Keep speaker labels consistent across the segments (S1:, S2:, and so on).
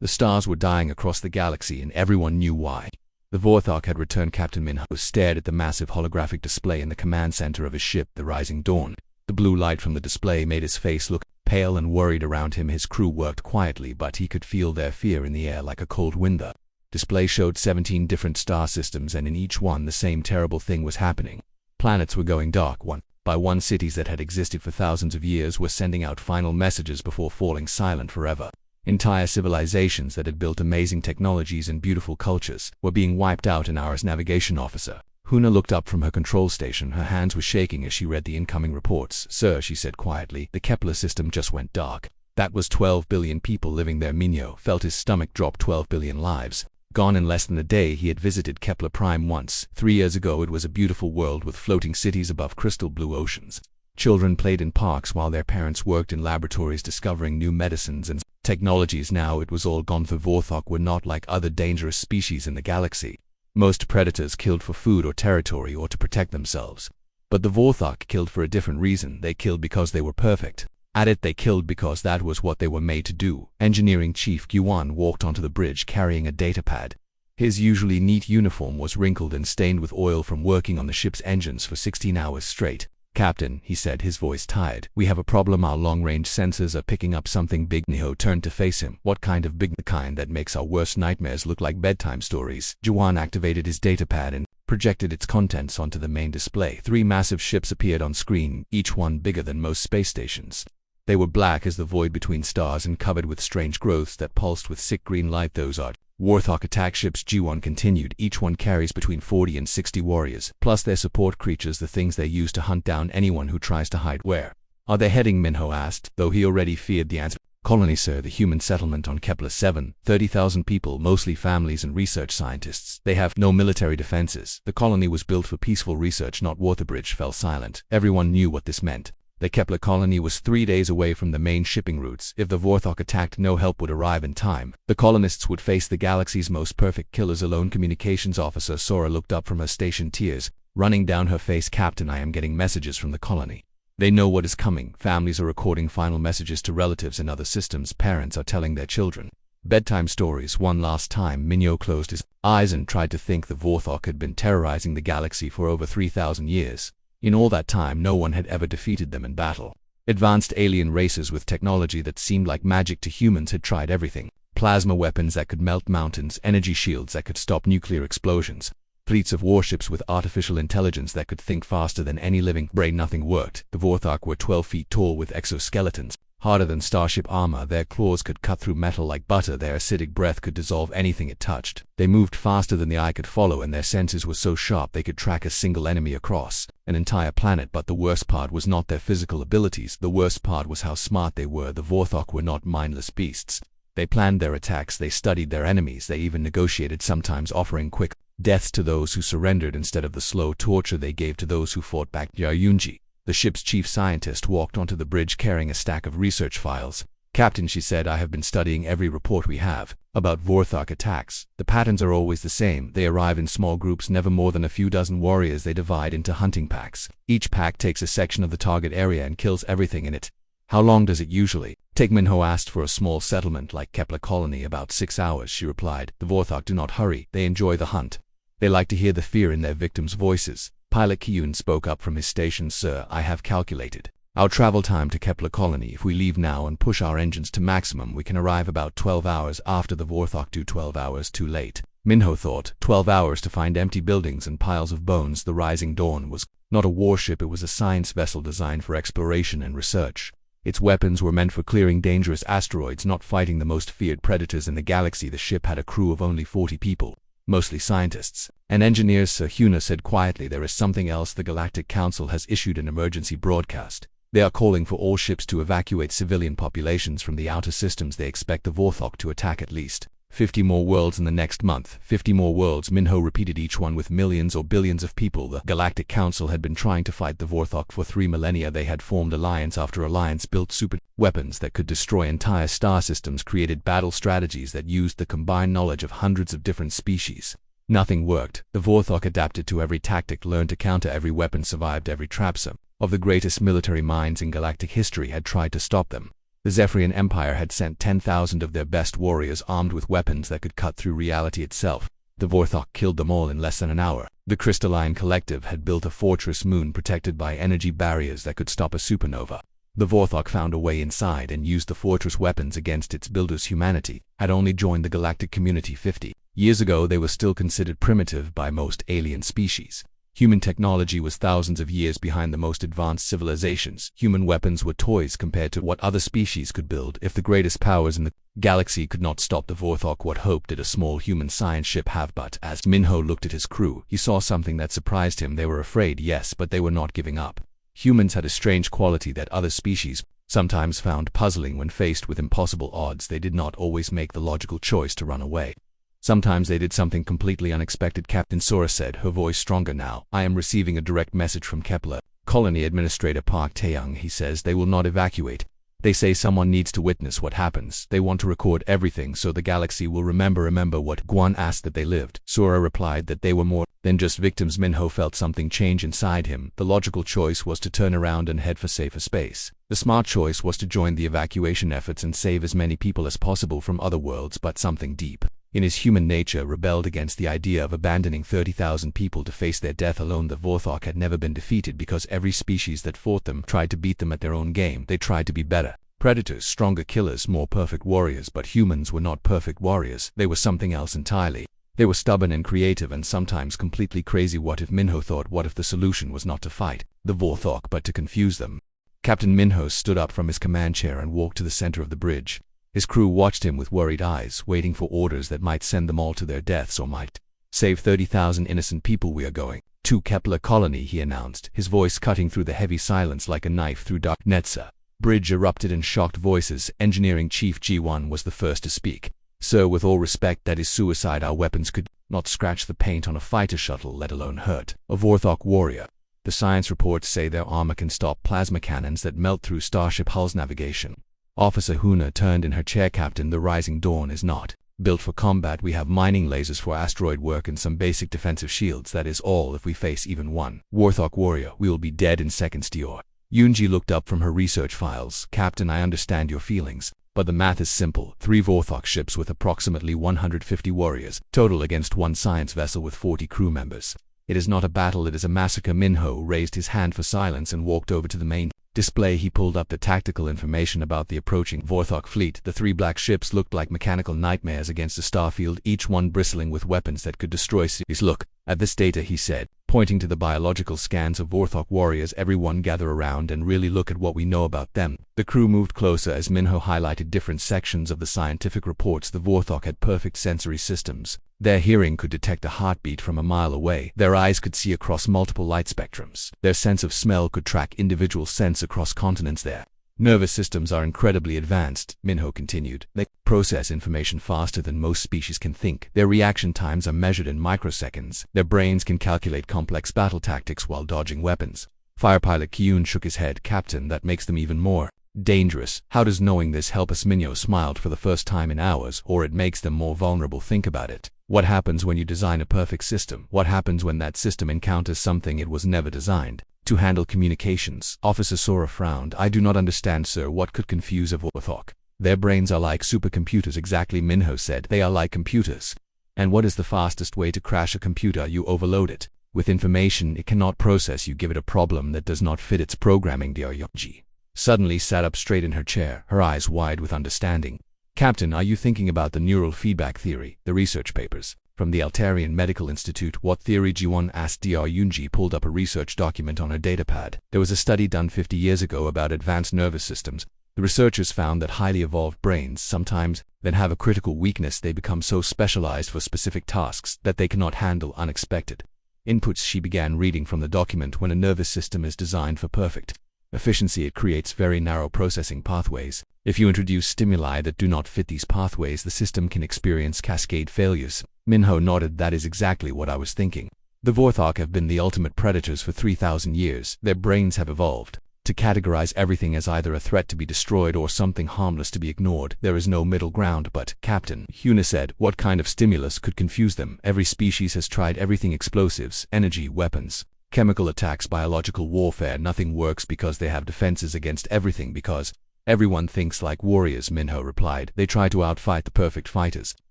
S1: The stars were dying across the galaxy, and everyone knew why. The Vorthok had returned. Captain Minho stared at the massive holographic display in the command center of his ship, the Rising Dawn. The blue light from the display made his face look pale and worried. Around him his crew worked quietly, but he could feel their fear in the air like a cold wind. The display showed 17 different star systems, and in each one the same terrible thing was happening. Planets were going dark one by one. Cities that had existed for thousands of years were sending out final messages before falling silent forever. Entire civilizations that had built amazing technologies and beautiful cultures were being wiped out. An Ars navigation officer, Huna, looked up from her control station. Her hands were shaking as she read the incoming reports. "Sir," she said quietly, "the Kepler system just went dark." That was 12 billion people living there. Minho felt his stomach drop. 12 billion lives gone in less than a day. He had visited Kepler Prime once. 3 years ago. It was a beautiful world with floating cities above crystal blue oceans. Children played in parks while their parents worked in laboratories discovering new medicines and technologies. Now it was all gone. The Vorthok were not like other dangerous species in the galaxy. Most predators killed for food or territory or to protect themselves. But the Vorthok killed for a different reason. They killed because they were perfect at it. They killed because that was what they were made to do. Engineering Chief Guan walked onto the bridge carrying a datapad. His usually neat uniform was wrinkled and stained with oil from working on the ship's engines for 16 hours straight. "Captain," he said, his voice tired, "we have a problem. Our long-range sensors are picking up something big." Minho turned to face him. "What kind of big?" "The kind that makes our worst nightmares look like bedtime stories." Guan activated his datapad and projected its contents onto the main display. 3 massive ships appeared on screen, each one bigger than most space stations. They were black as the void between stars and covered with strange growths that pulsed with sick green light. "Those are Vorthok attack ships," Guan continued. "Each one carries between 40 and 60 warriors, plus their support creatures, the things they use to hunt down anyone who tries to hide." "Where are they heading?" Minho asked, though he already feared the answer. "Colony, sir, the human settlement on Kepler 7, 30,000 people, mostly families and research scientists. They have no military defenses. The colony was built for peaceful research, not war." The bridge fell silent. Everyone knew what this meant. The Kepler colony was 3 days away from the main shipping routes. If the Vorthok attacked, no help would arrive in time. The colonists would face the galaxy's most perfect killers alone. Communications officer Sora looked up from her station, tears running down her face. "Captain, I am getting messages from the colony. They know what is coming. Families are recording final messages to relatives in other systems. Parents are telling their children bedtime stories." One last time, Minho closed his eyes and tried to think. The Vorthok had been terrorizing the galaxy for over 3,000 years. In all that time, no one had ever defeated them in battle. Advanced alien races with technology that seemed like magic to humans had tried everything. Plasma weapons that could melt mountains, energy shields that could stop nuclear explosions, fleets of warships with artificial intelligence that could think faster than any living brain. Nothing worked. The Vorthok were 12 feet tall with exoskeletons, harder than starship armor. Their claws could cut through metal like butter. Their acidic breath could dissolve anything it touched. They moved faster than the eye could follow, and their senses were so sharp they could track a single enemy across an entire planet. But the worst part was not their physical abilities. The worst part was how smart they were. The Vorthok were not mindless beasts. They planned their attacks. They studied their enemies. They even negotiated, sometimes offering quick deaths to those who surrendered instead of the slow torture they gave to those who fought back. Yunji, the ship's chief scientist, walked onto the bridge carrying a stack of research files. "Captain," she said, "I have been studying every report we have about Vorthok attacks. The patterns are always the same. They arrive in small groups, never more than a few dozen warriors. They divide into hunting packs. Each pack takes a section of the target area and kills everything in it." "How long does it usually take?" Minho asked. "For a small settlement like Kepler colony, about 6 hours," she replied. "The Vorthok do not hurry. They enjoy the hunt. They like to hear the fear in their victims' voices." Pilot Kyun spoke up from his station. "Sir, I have calculated our travel time to Kepler colony. If we leave now and push our engines to maximum, we can arrive about 12 hours after the Vorthok do. 12 hours too late." Minho thought. 12 hours to find empty buildings and piles of bones. The Rising Dawn was not a warship. It was a science vessel designed for exploration and research. Its weapons were meant for clearing dangerous asteroids, not fighting the most feared predators in the galaxy. The ship had a crew of only 40 people, mostly scientists and engineers. Sir, Huna said quietly, "There is something else. The Galactic Council has issued an emergency broadcast. They are calling for all ships to evacuate civilian populations from the outer systems. They expect the Vorthok to attack at least 50 more worlds in the next month." 50 more worlds, Minho repeated, each one with millions or billions of people. The Galactic Council had been trying to fight the Vorthok for 3 millennia. They had formed alliance after alliance, built super weapons that could destroy entire star systems, created battle strategies that used the combined knowledge of hundreds of different species. Nothing worked. The Vorthok adapted to every tactic, learned to counter every weapon, survived every trap. Some of the greatest military minds in galactic history had tried to stop them. The Zephyrian Empire had sent 10,000 of their best warriors armed with weapons that could cut through reality itself. The Vorthok killed them all in less than an hour. The Crystalline Collective had built a fortress moon protected by energy barriers that could stop a supernova. The Vorthok found a way inside and used the fortress weapons against its builders. Humanity had only joined the galactic community 50 years ago. They were still considered primitive by most alien species. Human technology was thousands of years behind the most advanced civilizations. Human weapons were toys compared to what other species could build. If the greatest powers in the galaxy could not stop the Vorthok, what hope did a small human science ship have? But as Minho looked at his crew, he saw something that surprised him. They were afraid, yes, but they were not giving up. Humans had a strange quality that other species sometimes found puzzling. When faced with impossible odds, they did not always make the logical choice to run away. Sometimes they did something completely unexpected. Captain Sora said, her voice stronger now. I am receiving a direct message from Kepler. Colony Administrator Park Taeyong. He says they will not evacuate. They say someone needs to witness what happens. They want to record everything so the galaxy will remember what Guan asked, that they lived. Sora replied that they were more than just victims. Minho felt something change inside him. The logical choice was to turn around and head for safer space. The smart choice was to join the evacuation efforts and save as many people as possible from other worlds. But something deep in his human nature rebelled against the idea of abandoning 30,000 people to face their death alone. The Vorthok had never been defeated because every species that fought them tried to beat them at their own game. They tried to be better predators, stronger killers, more perfect warriors. But humans were not perfect warriors. They were something else entirely. They were stubborn and creative and sometimes completely crazy. What if, Minho thought, what if the solution was not to fight the Vorthok but to confuse them? Captain Minho stood up from his command chair and walked to the center of the bridge. His crew watched him with worried eyes, waiting for orders that might send them all to their deaths or might save 30,000 innocent people. We are going to Kepler Colony, he announced, his voice cutting through the heavy silence like a knife through dark. Netza bridge erupted in shocked voices. Engineering Chief G1 was the first to speak. Sir, with all respect, that is suicide. Our weapons could not scratch the paint on a fighter shuttle, let alone hurt a Vorthok warrior. The science reports say their armor can stop plasma cannons that melt through starship hulls. Navigation Officer Huna turned in her chair. Captain, the Rising Dawn is not built for combat. We have mining lasers for asteroid work and some basic defensive shields. That is all. If we face even one Vorthok warrior, we will be dead in seconds. Dior Yunji looked up from her research files. Captain, I understand your feelings, but the math is simple. 3 Vorthok ships with approximately 150 warriors total against 1 science vessel with 40 crew members. It is not a battle, it is a massacre. Minho raised his hand for silence and walked over to the main display. He pulled up the tactical information about the approaching Vorthok fleet. The 3 black ships looked like mechanical nightmares against a starfield, each one bristling with weapons that could destroy cities. Look at this data, he said, pointing to the biological scans of Vorthok warriors. Everyone gather around and really look at what we know about them. The crew moved closer as Minho highlighted different sections of the scientific reports. The Vorthok had perfect sensory systems. Their hearing could detect a heartbeat from a mile away. Their eyes could see across multiple light spectrums. Their sense of smell could track individual scents across continents. Their nervous systems are incredibly advanced, Minho continued. They process information faster than most species can think. Their reaction times are measured in microseconds. Their brains can calculate complex battle tactics while dodging weapons. Firepilot Kyun shook his head. Captain, that makes them even more dangerous. How does knowing this help us? Minho smiled for the first time in hours. Or it makes them more vulnerable. Think about it. What happens when you design a perfect system? What happens when that system encounters something it was never designed to handle? Communications. Officer Sora frowned. I do not understand, sir. What could confuse a Vorthok? Their brains are like supercomputers. Exactly, Minho said. They are like computers. And what is the fastest way to crash a computer? You overload it with information it cannot process. You give it a problem that does not fit its programming. Dior suddenly sat up straight in her chair, her eyes wide with understanding. Captain, are you thinking about the neural feedback theory, the research papers from the Altarian Medical Institute? What theory? G1 asked. Dr. Yunji pulled up a research document on her datapad. There was a study done 50 years ago about advanced nervous systems. The researchers found that highly evolved brains sometimes then have a critical weakness. They become so specialized for specific tasks that they cannot handle unexpected inputs. She began reading from the document. When a nervous system is designed for perfect efficiency, it creates very narrow processing pathways. If you introduce stimuli that do not fit these pathways, the system can experience cascade failures. Minho nodded. That is exactly what I was thinking. The Vorthok have been the ultimate predators for 3,000 years. Their brains have evolved to categorize everything as either a threat to be destroyed or something harmless to be ignored. There is no middle ground. But, Captain, Huna said, what kind of stimulus could confuse them? Every species has tried everything: explosives, energy, weapons, chemical attacks, biological warfare. Nothing works because they have defenses against everything, because Everyone thinks like warriors, Minho replied. They try to outfight the perfect fighters.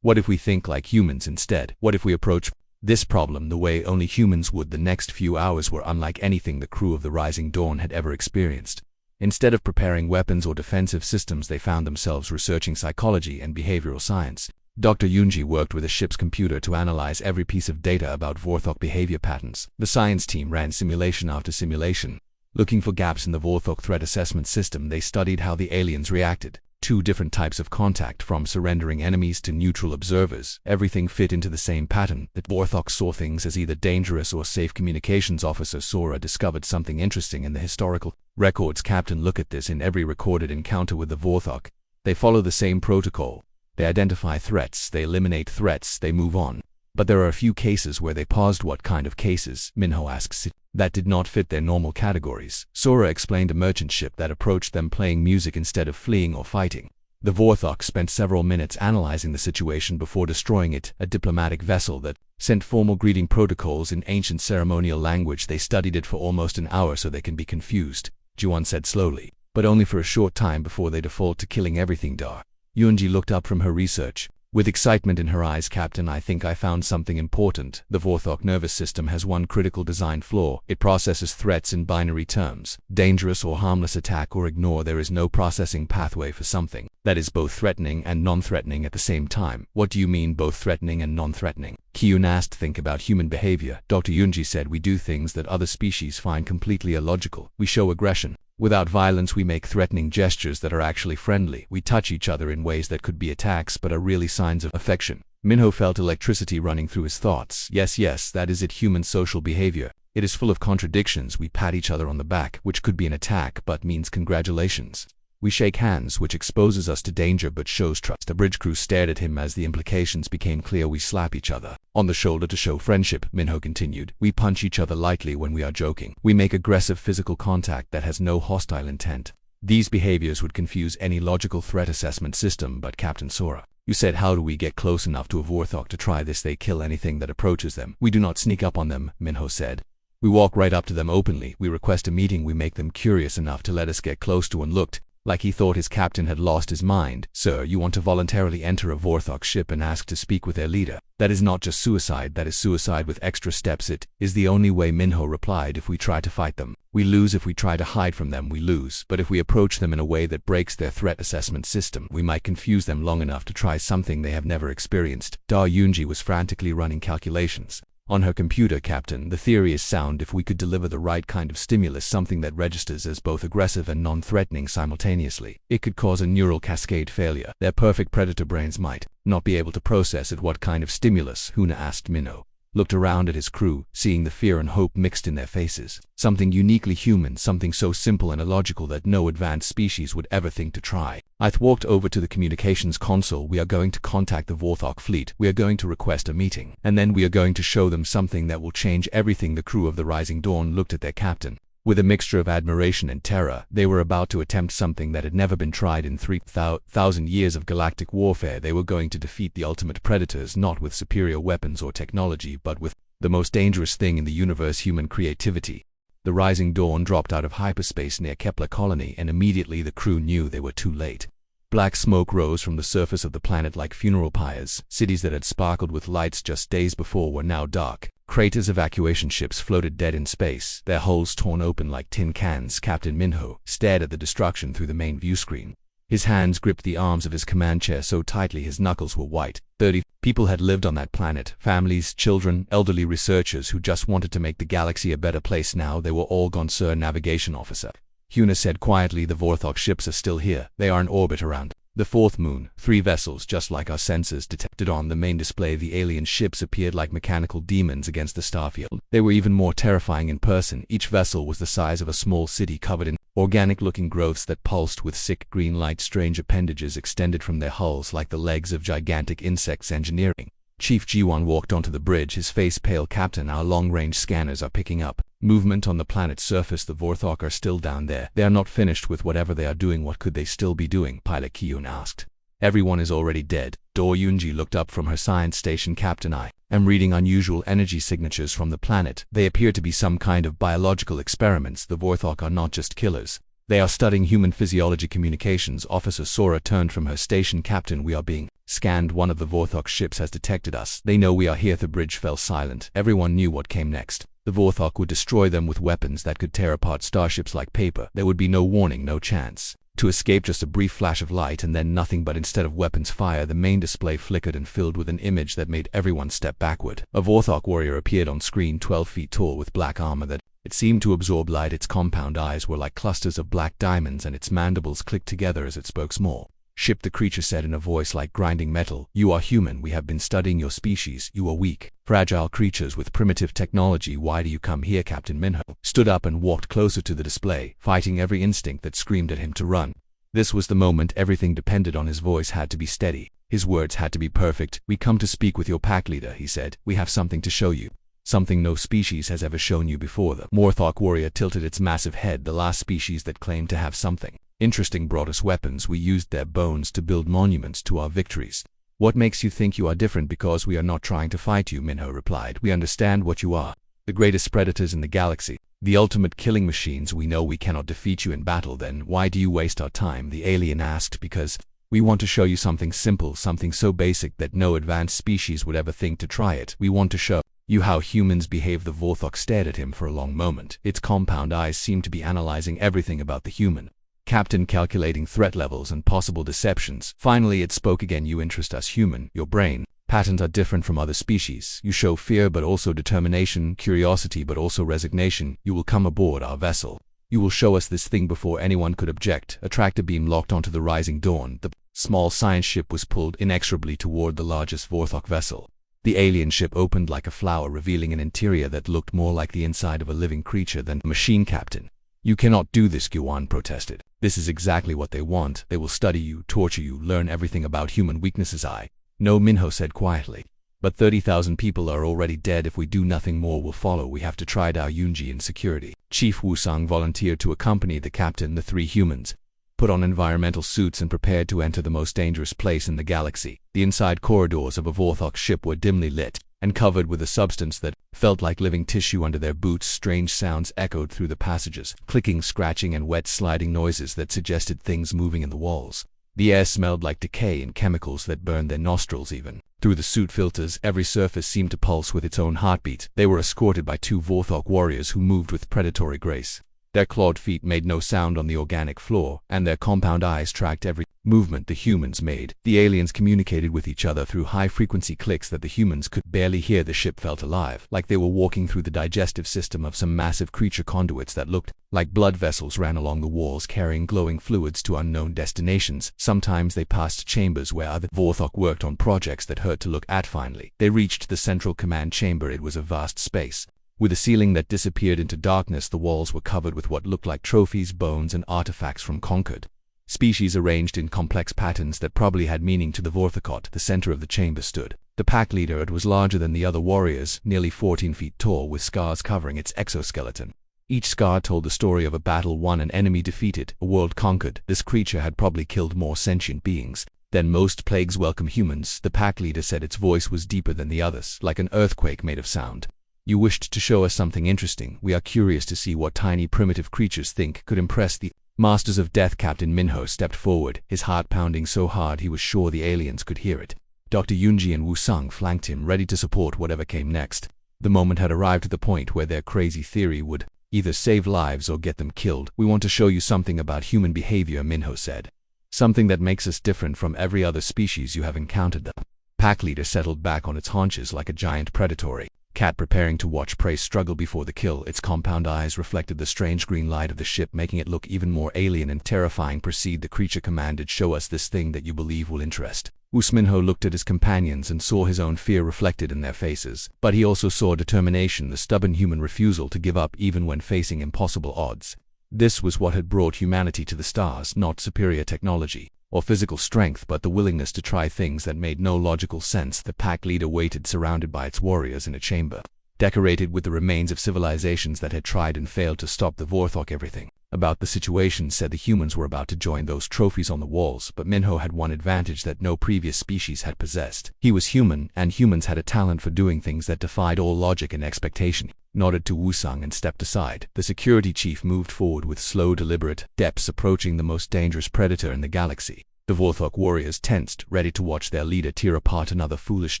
S1: What if we think like humans instead? What if we approach this problem the way only humans would? The next few hours were unlike anything the crew of the Rising Dawn had ever experienced. Instead of preparing weapons or defensive systems, they found themselves researching psychology and behavioral science. Dr. Yunji worked with a ship's computer to analyze every piece of data about Vorthok behavior patterns. The science team ran simulation after simulation. Looking for gaps in the Vorthok threat assessment system, they studied how the aliens reacted. 2 different types of contact, from surrendering enemies to neutral observers. Everything fit into the same pattern. That Vorthok saw things as either dangerous or safe. Communications officer Sora discovered something interesting in the historical records. Captain, look at this. In every recorded encounter with the Vorthok, they follow the same protocol. They identify threats, they eliminate threats, they move on. But there are a few cases where they paused. What kind of cases? Minho asks. That did not fit their normal categories. Sora explained a merchant ship that approached them playing music instead of fleeing or fighting. The Vorthok spent several minutes analyzing the situation before destroying it. A diplomatic vessel that sent formal greeting protocols in ancient ceremonial language. They studied it for almost an hour so they can be confused, Juan said slowly. But only for a short time before they default to killing everything. Dar Yunji looked up from her research with excitement in her eyes. Captain, I think I found something important. The Vorthok nervous system has one critical design flaw. It processes threats in binary terms. Dangerous or harmless, attack or ignore. There is no processing pathway for something that is both threatening and non-threatening at the same time. What do you mean both threatening and non-threatening? Kyun asked. Think about human behavior. Dr. Yunji said. We do things that other species find completely illogical. We show aggression without violence. We make threatening gestures that are actually friendly. We touch each other in ways that could be attacks but are really signs of affection. Minho felt electricity running through his thoughts. Yes, that is it. Human social behavior. It is full of contradictions. We pat each other on the back, which could be an attack but means congratulations. We shake hands, which exposes us to danger but shows trust. The bridge crew stared at him as the implications became clear. We slap each other on the shoulder to show friendship, Minho continued. We punch each other lightly when we are joking. We make aggressive physical contact that has no hostile intent. These behaviors would confuse any logical threat assessment system. But Captain Sora, you said, how do we get close enough to a Vorthok to try this? They kill anything that approaches them. We do not sneak up on them, Minho said. We walk right up to them openly. We request a meeting. We make them curious enough to let us get close to and looked like he thought his captain had lost his mind. Sir, you want to voluntarily enter a Vorthok ship and ask to speak with their leader. That is not just suicide, that is suicide with extra steps. It is the only way, Minho replied. If we try to fight them, we lose. If we try to hide from them, we lose. But if we approach them in a way that breaks their threat assessment system, we might confuse them long enough to try something they have never experienced. Da Yunji was frantically running calculations on her computer. Captain, the theory is sound. If we could deliver the right kind of stimulus, something that registers as both aggressive and non-threatening simultaneously, it could cause a neural cascade failure. Their perfect predator brains might not be able to process it. What kind of stimulus? Huna asked. Minho looked around at his crew, seeing the fear and hope mixed in their faces. Something uniquely human, something so simple and illogical that no advanced species would ever think to try. Ith walked over to the communications console. We are going to contact the Vorthok fleet. We are going to request a meeting. And then we are going to show them something that will change everything. The crew of the Rising Dawn looked at their captain with a mixture of admiration and terror. They were about to attempt something that had never been tried in 3,000 years of galactic warfare. They were going to defeat the ultimate predators, not with superior weapons or technology, but with the most dangerous thing in the universe, human creativity. The Rising Dawn dropped out of hyperspace near Kepler Colony, and immediately the crew knew they were too late. Black smoke rose from the surface of the planet like funeral pyres. Cities that had sparkled with lights just days before were now dark. Craters evacuation ships floated dead in space, their hulls torn open like tin cans. Captain Minho stared at the destruction through the main viewscreen. His hands gripped the arms of his command chair so tightly his knuckles were white. 30 people had lived on that planet. Families, children, elderly researchers who just wanted to make the galaxy a better place. Now they were all gone, Sir. Navigation officer Huna said quietly. The Vorthok ships are still here. They are in orbit around the fourth moon. 3 vessels, just like our sensors detected on the main display. The alien ships appeared like mechanical demons against the starfield. They were even more terrifying in person. Each vessel was the size of a small city, covered in organic-looking growths that pulsed with sick green light. Strange appendages extended from their hulls like the legs of gigantic insects. Engineering Chief Jiwan walked onto the bridge, his face pale. Captain, our long-range scanners are picking up movement on the planet's surface. The Vorthok are still down there. They are not finished with whatever they are doing. What could they still be doing? Pilot Kyun asked. Everyone is already dead. Do Yunji looked up from her science station. Captain, I am reading unusual energy signatures from the planet. They appear to be some kind of biological experiments. The Vorthok are not just killers. They are studying human physiology. Communications Officer Sora turned from her station. Captain, we are being scanned. One of the Vorthok ships has detected us. They know we are here. The bridge fell silent. Everyone knew what came next. The Vorthok would destroy them with weapons that could tear apart starships like paper. There would be no warning, no chance to escape, just a brief flash of light and then nothing. But instead of weapons fire, the main display flickered and filled with an image that made everyone step backward. A Vorthok warrior appeared on screen, 12 feet tall, with black armor that it seemed to absorb light. Its compound eyes were like clusters of black diamonds, and its mandibles clicked together as it spoke. Small ship, the creature said in a voice like grinding metal. You are human. We have been studying your species. You are weak, fragile creatures with primitive technology. Why do you come here? Captain Minho stood up and walked closer to the display, fighting every instinct that screamed at him to run. This was the moment. Everything depended on his voice. Had to be steady. His words had to be perfect. We come to speak with your pack leader, he said. We have something to show you. Something no species has ever shown you before. The Vorthok warrior tilted its massive head. The last species that claimed to have something interesting brought us weapons. We used their bones to build monuments to our victories. What makes you think you are different? Because we are not trying to fight you, Minho replied. We understand what you are. The greatest predators in the galaxy. The ultimate killing machines. We know we cannot defeat you in battle. Then why do you waste our time? The alien asked. Because we want to show you something simple, something so basic that no advanced species would ever think to try it. We want to show you how humans behave. The Vorthok stared at him for a long moment. Its compound eyes seemed to be analyzing everything about the human captain, calculating threat levels and possible deceptions. Finally it spoke again. You interest us, human. Your brain patterns are different from other species. You show fear but also determination, curiosity but also resignation. You will come aboard our vessel. You will show us this thing. Before anyone could object, a tractor beam locked onto the Rising Dawn. The small science ship was pulled inexorably toward the largest Vorthok vessel. The alien ship opened like a flower, revealing an interior that looked more like the inside of a living creature than a machine. Captain, you cannot do this, Guan protested. This is exactly what they want. They will study you, torture you, learn everything about human weaknesses. I know, Minho said quietly. But 30,000 people are already dead. If we do, nothing more will follow. We have to try Dao Yunji in security. Chief Wusang volunteered to accompany the captain. The three humans put on environmental suits and prepared to enter the most dangerous place in the galaxy. The inside corridors of a Vorthok ship were dimly lit and covered with a substance that felt like living tissue under their boots. Strange sounds echoed through the passages, clicking, scratching, and wet sliding noises that suggested things moving in the walls. The air smelled like decay and chemicals that burned their nostrils. Even through the suit filters, every surface seemed to pulse with its own heartbeat. They were escorted by two Vorthok warriors who moved with predatory grace. Their clawed feet made no sound on the organic floor, and their compound eyes tracked every movement the humans made. The aliens communicated with each other through high-frequency clicks that the humans could barely hear. The ship felt alive, like they were walking through the digestive system of some massive creature. Conduits that looked like blood vessels ran along the walls, carrying glowing fluids to unknown destinations. Sometimes they passed chambers where other Vorthok worked on projects that hurt to look at. Finally, they reached the central command chamber. It was a vast space with a ceiling that disappeared into darkness. The walls were covered with what looked like trophies, bones, and artifacts from conquered species arranged in complex patterns that probably had meaning to the Vorthokot. The center of the chamber stood the pack leader. It was larger than the other warriors, nearly 14 feet tall, with scars covering its exoskeleton. Each scar told the story of a battle won, an enemy defeated, a world conquered. This creature had probably killed more sentient beings than most plagues. Welcome, humans, the pack leader said. Its voice was deeper than the others, like an earthquake made of sound. You wished to show us something interesting. We are curious to see what tiny primitive creatures think could impress the Masters of Death. Captain Minho stepped forward, his heart pounding so hard he was sure the aliens could hear it. Dr. Yunji and Wusang flanked him, ready to support whatever came next. The moment had arrived at the point where their crazy theory would either save lives or get them killed. We want to show you something about human behavior, Minho said. Something that makes us different from every other species you have encountered. The pack leader settled back on its haunches like a giant predatory cat preparing to watch prey struggle before the kill. Its compound eyes reflected the strange green light of the ship, making it look even more alien and terrifying. Proceed, the creature commanded. Show us this thing that you believe will interest. Minho looked at his companions and saw his own fear reflected in their faces. But he also saw determination, the stubborn human refusal to give up even when facing impossible odds. This was what had brought humanity to the stars, not superior technology or physical strength, but the willingness to try things that made no logical sense. The pack leader waited, surrounded by its warriors, in a chamber decorated with the remains of civilizations that had tried and failed to stop the Vorthok. Everything about the situation said the humans were about to join those trophies on the walls, but Minho had one advantage that no previous species had possessed. He was human, and humans had a talent for doing things that defied all logic and expectation. nodded to Wusong and stepped aside. The security chief moved forward with slow, deliberate steps, approaching the most dangerous predator in the galaxy. The Vorthok warriors tensed, ready to watch their leader tear apart another foolish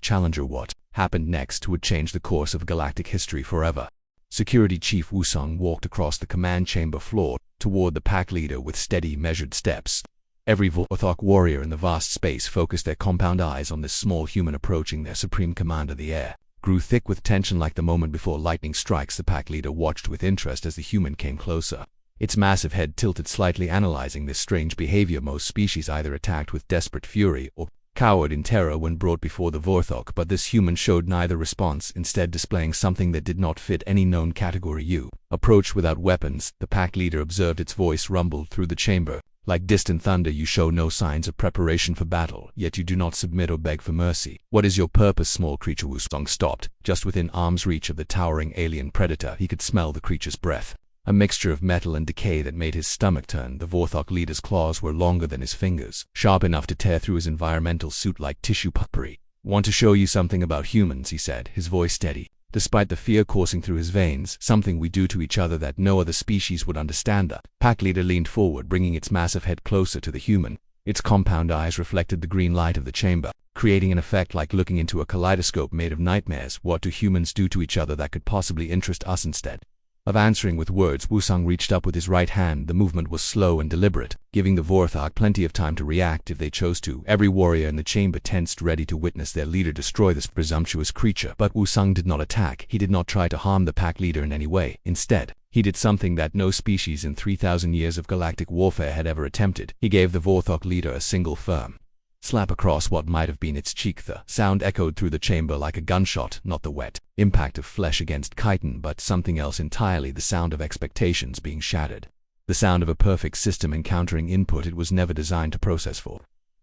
S1: challenger. What happened next would change the course of galactic history forever. Security Chief Wusong walked across the command chamber floor toward the pack leader with steady, measured steps. Every Vorthok warrior in the vast space focused their compound eyes on this small human approaching their supreme commander. The air grew thick with tension like the moment before lightning strikes. The pack leader watched with interest as the human came closer. Its massive head tilted slightly, analyzing this strange behavior. Most species either attacked with desperate fury or cowered in terror when brought before the Vorthok, but this human showed neither response, instead displaying something that did not fit any known category. You approached without weapons, the pack leader observed. Its voice rumbled through the chamber. Like distant thunder, you show no signs of preparation for battle, yet you do not submit or beg for mercy. What is your purpose, small creature? Wusong stopped, just within arm's reach of the towering alien predator. He could smell the creature's breath, a mixture of metal and decay that made his stomach turn. The Vorthok leader's claws were longer than his fingers, sharp enough to tear through his environmental suit like tissue putty. Want to show you something about humans, he said, his voice steady, despite the fear coursing through his veins. Something we do to each other that no other species would understand. The pack leader leaned forward, bringing its massive head closer to the human. Its compound eyes reflected the green light of the chamber, creating an effect like looking into a kaleidoscope made of nightmares. What do humans do to each other that could possibly interest us? Instead of answering with words, Wusong reached up with his right hand. The movement was slow and deliberate, giving the Vorthok plenty of time to react if they chose to. Every warrior in the chamber tensed, ready to witness their leader destroy this presumptuous creature. But Wusong did not attack. He did not try to harm the pack leader in any way. Instead, he did something that no species in 3,000 years of galactic warfare had ever attempted. He gave the Vorthok leader a single firm slap across what might have been its cheek. The sound echoed through the chamber like a gunshot, not the wet impact of flesh against chitin, but something else entirely, the sound of expectations being shattered. The sound of a perfect system encountering input it was never designed to process for.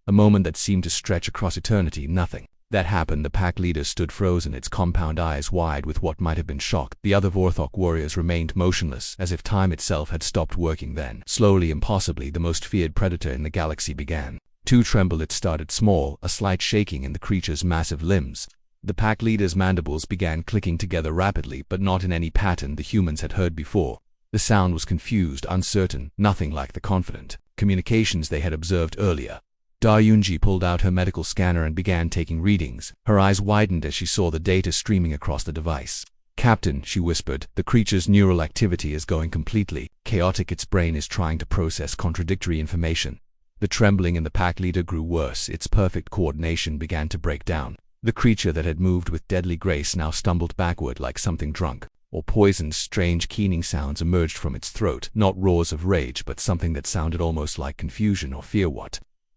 S1: A moment that seemed to stretch across eternity. Nothing that happened. The pack leader stood frozen, its compound eyes wide with what might have been shock. The other Vorthok warriors remained motionless, as if time itself had stopped working. Then, slowly and possibly the most feared predator in the galaxy began to tremble. It started small, a slight shaking in the creature's massive limbs. The pack leader's mandibles began clicking together rapidly, but not in any pattern the humans had heard before. The sound was confused, uncertain, nothing like the confident communications they had observed earlier. Da Yunji pulled out her medical scanner and began taking readings. Her eyes widened as she saw the data streaming across the device. "Captain," she whispered, "the creature's neural activity is going completely chaotic. Its brain is trying to process contradictory information." The trembling in the pack leader grew worse. Its perfect coordination began to break down. The creature that had moved with deadly grace now stumbled backward like something drunk or poisoned. Strange keening sounds emerged from its throat, not roars of rage, but something that sounded almost like confusion or fear.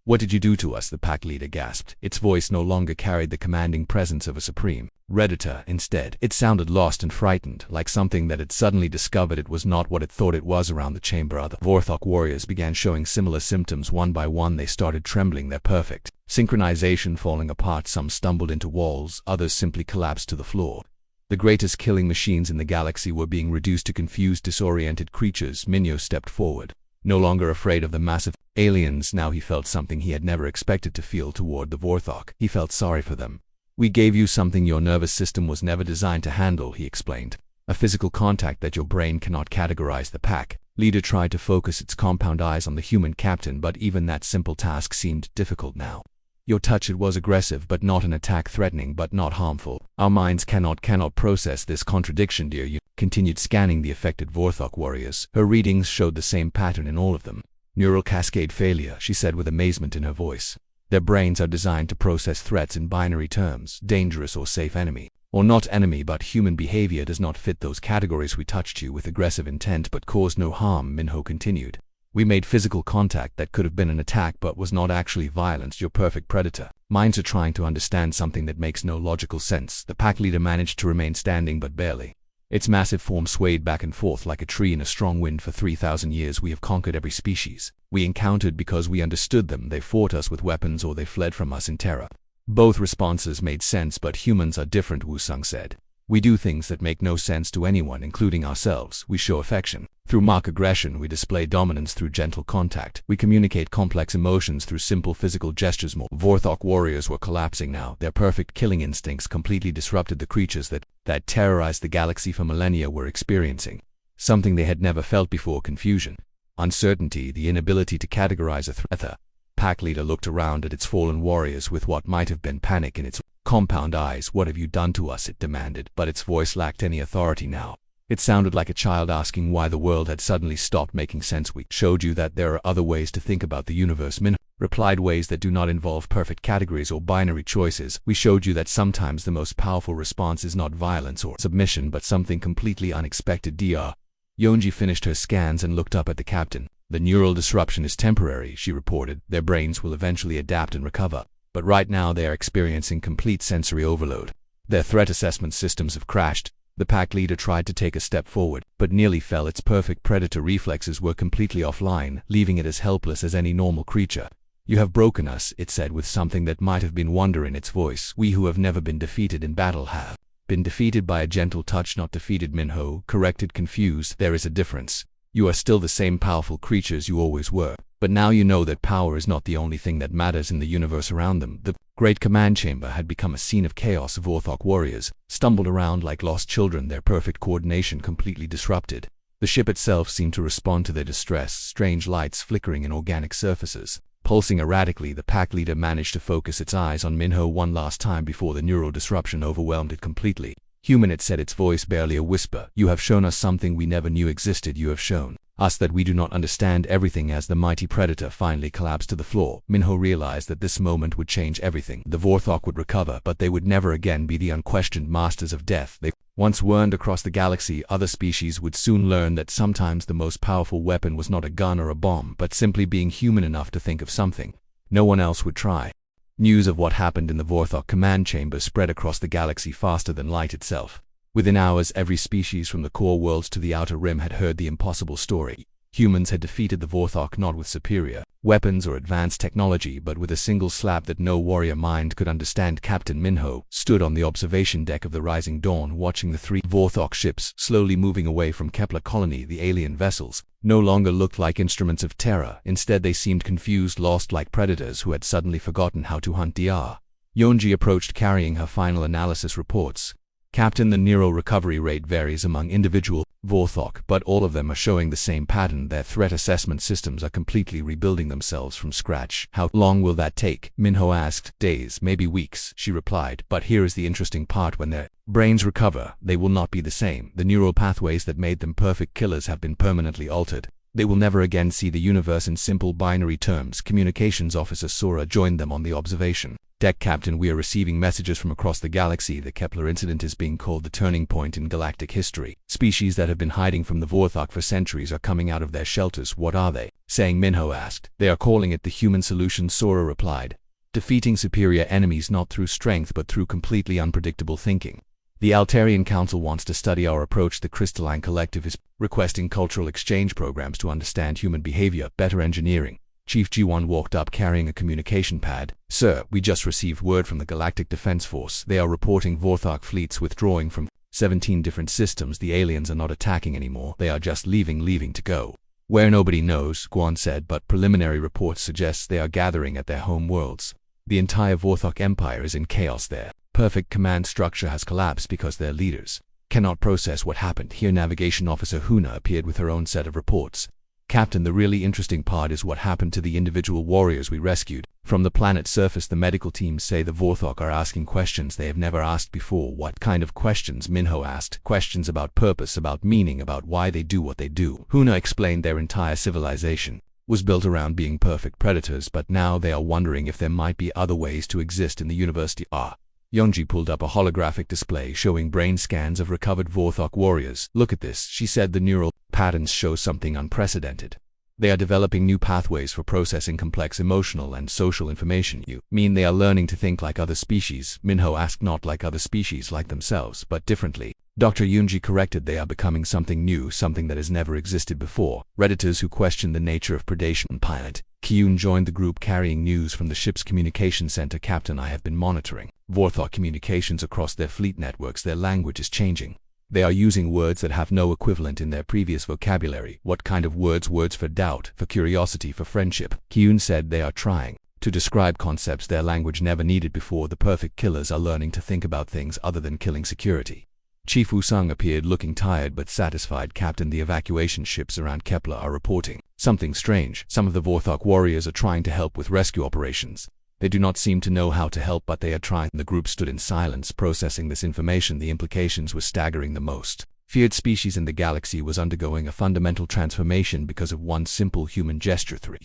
S1: What did you do to us?" the pack leader gasped. Its voice no longer carried the commanding presence of a supreme predator. Instead, it sounded lost and frightened, like something that had suddenly discovered it was not what it thought it was. Around the chamber, other Vorthok warriors began showing similar symptoms. One by one they started trembling, their perfect synchronization falling apart. Some stumbled into walls, others simply collapsed to the floor. The greatest killing machines in the galaxy were being reduced to confused, disoriented creatures. Minyo stepped forward, no longer afraid of the massive aliens. Now he felt something he had never expected to feel toward the Vorthok. He felt sorry for them. "We gave you something your nervous system was never designed to handle," he explained. "A physical contact that your brain cannot categorize." The pack leader tried to focus its compound eyes on the human captain, but even that simple task seemed difficult now. "Your touch, it was aggressive, but not an attack, threatening, but not harmful. Our minds cannot process this contradiction, dear." You continued scanning the affected Vorthok warriors. Her readings showed the same pattern in all of them. "Neural cascade failure," she said with amazement in her voice. "Their brains are designed to process threats in binary terms, dangerous or safe, enemy or not enemy, but human behavior does not fit those categories. We touched you with aggressive intent but caused no harm," Minho continued. "We made physical contact that could have been an attack but was not actually violence. Your perfect predator minds are trying to understand something that makes no logical sense." The pack leader managed to remain standing, but barely. Its massive form swayed back and forth like a tree in a strong wind. "For 3,000 years we have conquered every species we encountered because we understood them. They fought us with weapons or they fled from us in terror. Both responses made sense, but humans are different," Wusong said. We do things that make no sense to anyone, including ourselves. We show affection through mock aggression. We display dominance through gentle contact. We communicate complex emotions through simple physical gestures. More Vorthok warriors were collapsing now. Their perfect killing instincts completely disrupted the creatures that terrorized the galaxy for millennia were experiencing something they had never felt before: confusion, uncertainty, the inability to categorize a threat. The pack leader looked around at its fallen warriors with what might have been panic in its compound eyes. "What have you done to us?" it demanded, but its voice lacked any authority now. It sounded like a child asking why the world had suddenly stopped making sense. "We showed you that there are other ways to think about the universe," Min replied, "ways that do not involve perfect categories or binary choices. We showed you that sometimes the most powerful response is not violence or submission, but something completely unexpected." Dr. Yonji finished her scans and looked up at the captain. "The neural disruption is temporary," she reported. "Their brains will eventually adapt and recover. But right now they are experiencing complete sensory overload. Their threat assessment systems have crashed." The pack leader tried to take a step forward, but nearly fell. Its perfect predator reflexes were completely offline, leaving it as helpless as any normal creature. "You have broken us," it said with something that might have been wonder in its voice. "We who have never been defeated in battle have been defeated by a gentle touch." "Not defeated," Minho corrected, confused. "There is a difference. You are still the same powerful creatures you always were, but now you know that power is not the only thing that matters in the universe around them." The great command chamber had become a scene of chaos. Vorthok warriors stumbled around like lost children, their perfect coordination completely disrupted. The ship itself seemed to respond to their distress, strange lights flickering in organic surfaces, pulsing erratically. The pack leader managed to focus its eyes on Minho one last time before the neural disruption overwhelmed it completely. "Human," it said, its voice barely a whisper. "You have shown us something we never knew existed. You have shown us that we do not understand everything." As the mighty predator finally collapsed to the floor, Minho realized that this moment would change everything. The Vorthok would recover, but they would never again be the unquestioned masters of death they once weren't. Across the galaxy, other species would soon learn that sometimes the most powerful weapon was not a gun or a bomb, but simply being human enough to think of something no one else would try. News of what happened in the Vorthok command chamber spread across the galaxy faster than light itself. Within hours, every species from the core worlds to the outer rim had heard the impossible story. Humans had defeated the Vorthok not with superior weapons or advanced technology, but with a single slap that no warrior mind could understand. Captain Minho stood on the observation deck of the Rising Dawn, watching the three Vorthok ships slowly moving away from Kepler Colony. The alien vessels no longer looked like instruments of terror. Instead, they seemed confused, lost, like predators who had suddenly forgotten how to hunt. Dr. Yonji approached, carrying her final analysis reports. "Captain, the neural recovery rate varies among individual Vorthok, but all of them are showing the same pattern. Their threat assessment systems are completely rebuilding themselves from scratch." "How long will that take?" Minho asked. "Days, maybe weeks," she replied. "But here is the interesting part. When their brains recover, they will not be the same. The neural pathways that made them perfect killers have been permanently altered. They will never again see the universe in simple binary terms." Communications Officer Sora joined them on the observation deck. "Captain, we are receiving messages from across the galaxy. The Kepler incident is being called the turning point in galactic history. Species that have been hiding from the Vorthok for centuries are coming out of their shelters." "What are they saying?" Minho asked. "They are calling it the human solution," Sora replied. "Defeating superior enemies not through strength but through completely unpredictable thinking. The Altarian Council wants to study our approach. The Crystalline Collective is requesting cultural exchange programs to understand human behavior, better engineering." Chief G1 walked up carrying a communication pad. "Sir, we just received word from the Galactic Defense Force. They are reporting Vorthok fleets withdrawing from 17 different systems. The aliens are not attacking anymore. They are just leaving to go where nobody knows," Guan said, "but preliminary reports suggest they are gathering at their home worlds. The entire Vorthok Empire is in chaos. Their perfect command structure has collapsed because their leaders cannot process what happened." Here Navigation Officer Huna appeared with her own set of reports. "Captain, the really interesting part is what happened to the individual warriors we rescued from the planet's surface. The medical teams say the Vorthok are asking questions they have never asked before." "What kind of questions?" Minho asked. "Questions about purpose, about meaning, about why they do what they do." Huna explained their entire civilization was built around being perfect predators, but now they are wondering if there might be other ways to exist in the universe. Dr. Yonji pulled up a holographic display showing brain scans of recovered Vorthok warriors. "Look at this," she said. "The neural patterns show something unprecedented. They are developing new pathways for processing complex emotional and social information." "You mean they are learning to think like other species?" Minho asked. "Not like other species, like themselves, but differently. Dr. Yunji corrected, they are becoming something new, something that has never existed before. Redditors who questioned the nature of predation. Pilot Kyun joined the group carrying news from the ship's communication center. Captain, I have been monitoring Vorthok communications across their fleet networks. Their language is changing. They are using words that have no equivalent in their previous vocabulary. What kind of words? Words for doubt, for curiosity, for friendship. Kyun said they are trying to describe concepts their language never needed before. The perfect killers are learning to think about things other than killing security. Chief Wusung appeared, looking tired but satisfied. Captain, the evacuation ships around Kepler are reporting something strange. Some of the Vorthok warriors are trying to help with rescue operations. They do not seem to know how to help, but they are trying. The group stood in silence, processing this information. The implications were staggering. The most feared species in the galaxy was undergoing a fundamental transformation because of one simple human gesture. 3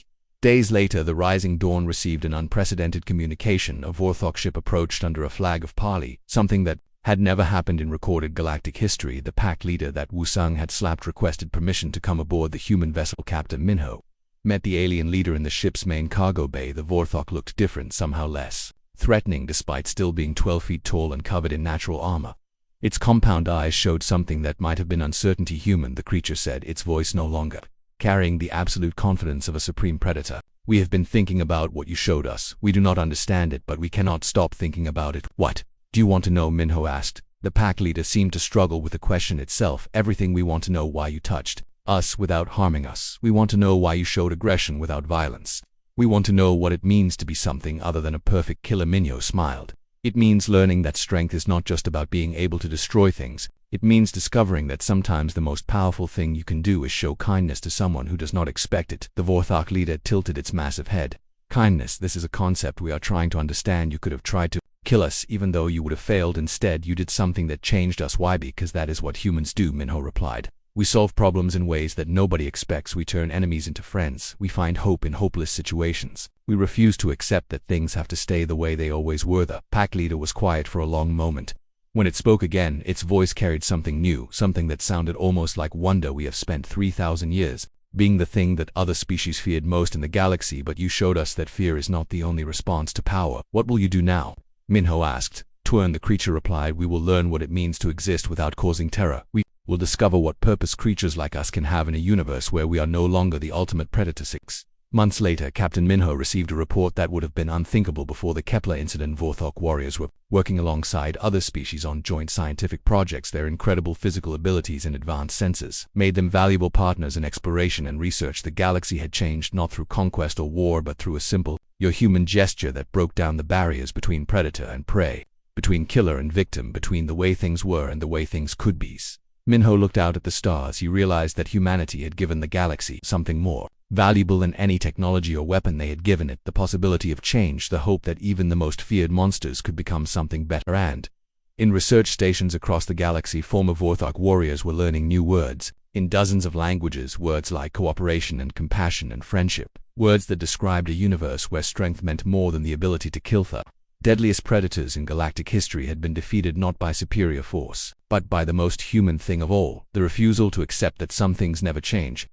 S1: days later, the Rising Dawn received an unprecedented communication. A Vorthok ship approached under a flag of parley, something that had never happened in recorded galactic history. The pack leader that Wusung had slapped requested permission to come aboard the human vessel. Captain Minho met the alien leader in the ship's main cargo bay. The Vorthok looked different, somehow less threatening, despite still being 12 feet tall and covered in natural armor. Its compound eyes showed something that might have been uncertainty. Human, the creature said, its voice no longer carrying the absolute confidence of a supreme predator. We have been thinking about what you showed us. We do not understand it, but we cannot stop thinking about it. What do you want to know? Minho asked. The pack leader seemed to struggle with the question itself. Everything. We want to know why you touched us without harming us. We want to know why you showed aggression without violence. We want to know what it means to be something other than a perfect killer. Minho smiled. It means learning that strength is not just about being able to destroy things. It means discovering that sometimes the most powerful thing you can do is show kindness to someone who does not expect it. The Vorthok leader tilted its massive head. Kindness, this is a concept we are trying to understand. You could have tried to kill us, even though you would have failed. Instead, you did something that changed us. Why? Because that is what humans do, Minho replied. We solve problems in ways that nobody expects. We turn enemies into friends. We find hope in hopeless situations. We refuse to accept that things have to stay the way they always were. The pack leader was quiet for a long moment. When it spoke again, its voice carried something new, something that sounded almost like wonder. We have spent 3,000 years being the thing that other species feared most in the galaxy, but you showed us that fear is not the only response to power. What will you do now? Minho asked. Twern, the creature replied. We will learn what it means to exist without causing terror. We will discover what purpose creatures like us can have in a universe where we are no longer the ultimate predator. 6 months later, Captain Minho received a report that would have been unthinkable before the Kepler incident. Vorthok warriors were working alongside other species on joint scientific projects. Their incredible physical abilities and advanced senses made them valuable partners in exploration and research. The galaxy had changed not through conquest or war, but through a simple, your human gesture that broke down the barriers between predator and prey, between killer and victim, between the way things were and the way things could be. Minho looked out at the stars. He realized that humanity had given the galaxy something more valuable than any technology or weapon. They had given it the possibility of change, the hope that even the most feared monsters could become something better. And in research stations across the galaxy, former Vorthok warriors were learning new words in dozens of languages, words like cooperation and compassion and friendship, words that described a universe where strength meant more than the ability to kill. The deadliest predators in galactic history had been defeated not by superior force, but by the most human thing of all, the refusal to accept that some things never change.